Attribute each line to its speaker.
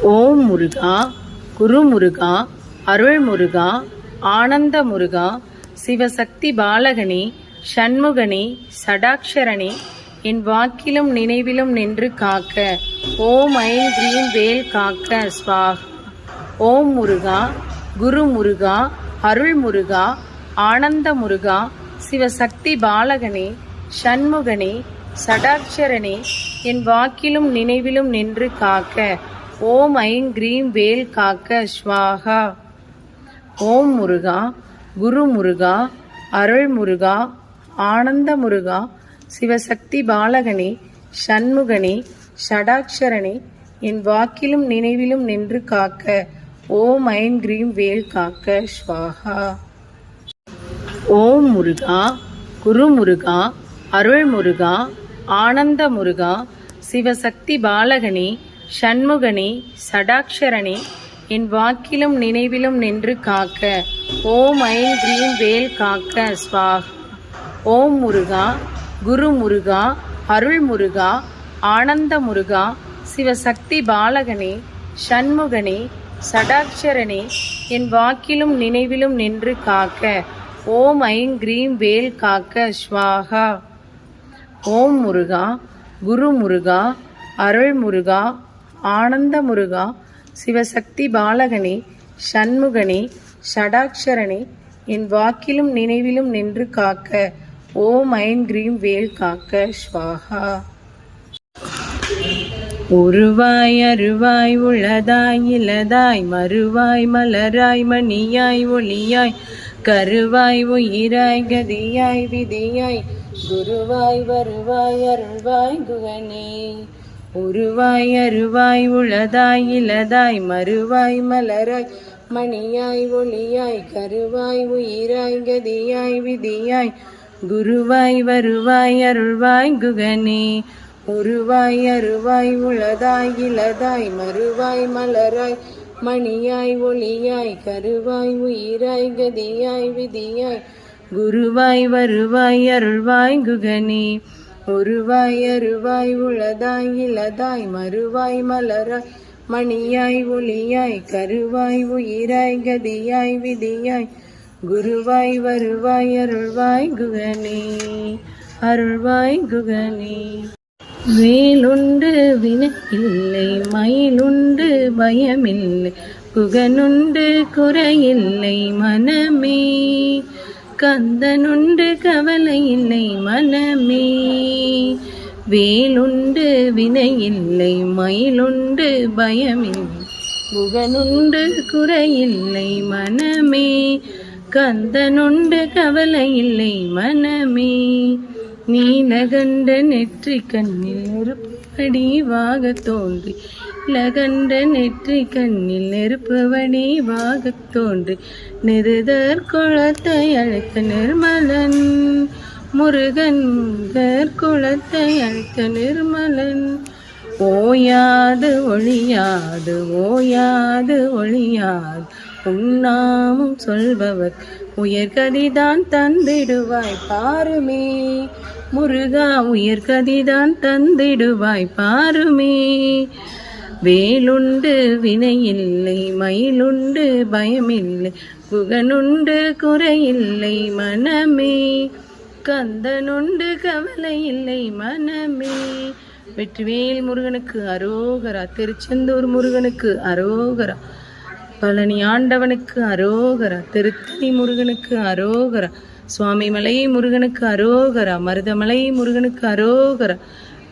Speaker 1: ஓம் முருகா, குரு முருகா, அருள் முருகா, ஆனந்த முருகா, சிவசக்தி பாலகனே, ஷண்முகனே, சடாக்ஷரனே, என் வாக்கிலும் நினைவிலும் நின்று காக்க. ஓம் ஐம் கிரீம் வேல் காக்க ஸ்வாஹா. ஓம் முருகா, குரு முருகா, அருள் முருகா, ஆனந்த முருகா, சிவசக்தி பாலகனே, ஷண்முகனே, சடாக்ஷரனே, என் வாக்கிலும் நினைவிலும் நின்று காக்க. ஓம் ஐம் கிரீம் வேல் காக்க ஸ்வாஹா. ஓம் முருகா, குரு முருகா, அருள் முருகா, ஆனந்த முருகா, சிவசக்தி பாலகனே, ஷண்முகனே, ஷடாக்ஷரனே, என் வாக்கிலும் நினைவிலும் நின்று காக்க. ஓம் ஐம் கிரீம் வேல் காக்க ஸ்வாஹா. ஓம் முருகா, குரு முருகா, அருள் முருகா, ஆனந்த முருகா, சிவசக்தி பாலகனே, ஷண்முகனே, சடாக்ஷரனே, என் வாக்கிலும் நினைவிலும் நின்று காக்க. ஓம் ஐம் கிரீம் வேல் காக்க ஸ்வாஹா. ஓம் முருகா, குரு முருகா, அருள் முருகா, ஆனந்த முருகா, சிவசக்தி பாலகனே, ஷண்முகனே, சடாக்ஷரனே, என் வாக்கிலும் நினைவிலும் நின்று காக்க. ஓம் ஐம் கிரீம் வேல் காக்க ஸ்வாஹா. ஓம் முருகா, குரு முருகா, அருள் முருகா, ஆனந்த முருகா, சிவசக்தி பாலகனே, ஷண்முகனே, ஷடாக்ஷரனே, என் வாக்கிலும் நினைவிலும் நின்று காக்க. ஓம் ஐம் கிரீம் வேல் காக்க ஸ்வாஹா. உருவாய் அருவாய் உளதாய் இலதாய் மறுவாய் மலராய் மணியாய் ஒளியாய் கருவாய் உயிராய் கதியாய் விதியாய் குருவாய் வருவாய் அருள்வாய் குகனே. உருவாய் அருவாய் உளதாய் இலதாய் மறுவாய் மலராய் மணியாய் ஒளியாய் கருவாய் உயிராய் கதியாய் விதியாய் குருவாய் வருவாய் அருள்வாய் குகனே. உருவாய் அருவாய் உளதாய் இலதாய் மறுவாய் மலராய் மணியாய் ஒளியாய் கருவாய் உயிராய் கதியாய் விதியாய் குருவாய் வருவாய் அருள்வாய் குகனே. உருவாய் அருவாய் உளதாய் இலதாய் மறுவாய் மலராய் மணியாய் ஒளியாய் கருவாய் உயிராய் கதியாய் விதியாய் குருவாய் வருவாய் அருள்வாய் குகனே. அருள்வாய் குகனே. வேலுண்டு வினை இல்லை மயிலுண்டு பயமில்லை குகனுண்டு குறையில்லை மனமே கந்தனுண்டு கவலை இல்லை மனமே. வேலுண்டு வினை இல்லை மயிலுண்டு பயமில்லை குகனுண்டு குறையில்லை மனமே கந்தனுண்டு கவலை இல்லை மனமே. நீலகண்ட நெற்றி கண்ணில் நெருப்பு வடிவாக தோன்றி இலகண்ட நெற்றி கண்ணில் நெருப்பு வடிவாக தோன்றி நெருதற் குளத்தை அழைத்த நிர்மலன் முருகன் குளத்தை அழைத்த நிர்மலன். ஓயாது ஒழியாது ஓயாது ஒழியாது உன்னாமும் சொல்பவர் உயர்கதிதான் தந்திடுவாய் பாருமே முருகா உயர்கதிதான் தந்திடுவாய் பாருமே. வேலுண்டு வினையில்லை மயிலுண்டு பயமில்லை குகனுண்டு குறையில்லை மனமே கந்தனுண்டு கவலை இல்லை மனமே. வெற்றிவேல் முருகனுக்கு அரோகரா. திருச்செந்தூர் முருகனுக்கு அரோகரா. பழனி ஆண்டவனுக்கு அரோகரா. திருத்தணி முருகனுக்கு அரோகரா. சுவாமிமலை முருகனுக்கு அரோகரா. மருதமலை முருகனுக்கு அரோகரா.